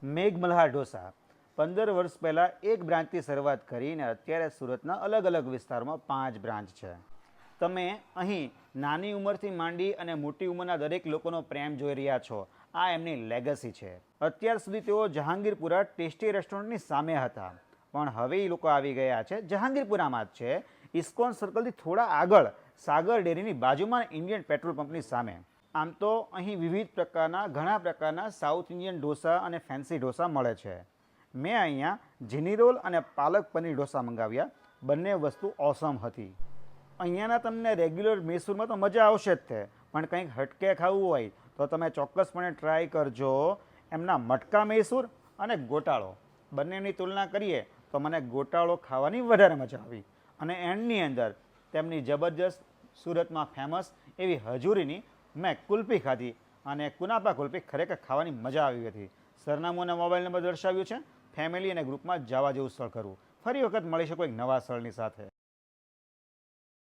મેઘમલ્હાર ઢોસા 15 વર્ષ પહેલાં એક બ્રાન્ચથી શરૂઆત કરીને અત્યારે સુરતના અલગ અલગ વિસ્તારોમાં 5 બ્રાન્ચ છે. તમે અહીં નાની ઉંમરથી માંડી અને મોટી ઉંમરના દરેક લોકોનો પ્રેમ જોઈ રહ્યા છો. આ એમની લેગસી છે. અત્યાર સુધી તેઓ જહાંગીરપુરા ટેસ્ટી રેસ્ટોરન્ટની સામે હતા, પણ હવે એ લોકો આવી ગયા છે જહાંગીરપુરામાં જ છે, ઇસ્કોન સર્કલથી થોડા આગળ સાગર ડેરીની બાજુમાં ઇન્ડિયન પેટ્રોલ પંપની સામે. આમ તો અહીં વિવિધ પ્રકારના ઘણા પ્રકારના સાઉથ ઇન્ડિયન ઢોસા અને ફેન્સી ઢોસા મળે છે. મેં અહીંયા જીની રોલ અને પાલક પનીર ઢોસા મંગાવ્યા. બંને વસ્તુ ઓસમ હતી. અહીંયાના તમને રેગ્યુલર મૈસૂરમાં તો મજા આવશે જ તે, પણ કંઈક હટકે ખાવું હોય તો તમે ચોક્કસપણે ટ્રાય કરજો એમના મટકા મૈસૂર અને ગોટાળો. બંનેની તુલના કરીએ તો મને ગોટાળો ખાવાની વધારે મજા આવી. અને એન્ડની અંદર તેમની જબરજસ્ત સુરતમાં ફેમસ એવી હજુરીની મેં કુલ્ફી ખાધી અને કુનાપા કુલ્ફી ખરેખર ખાવાની મજા આવી હતી. સરનામું અને મોબાઈલ નંબર દર્શાવ્યું છે. ફેમિલી અને ગ્રુપમાં જવા જેવું સ્થળ કરવું. ફરી વખત મળીશું કોઈક નવા સ્થળની સાથે.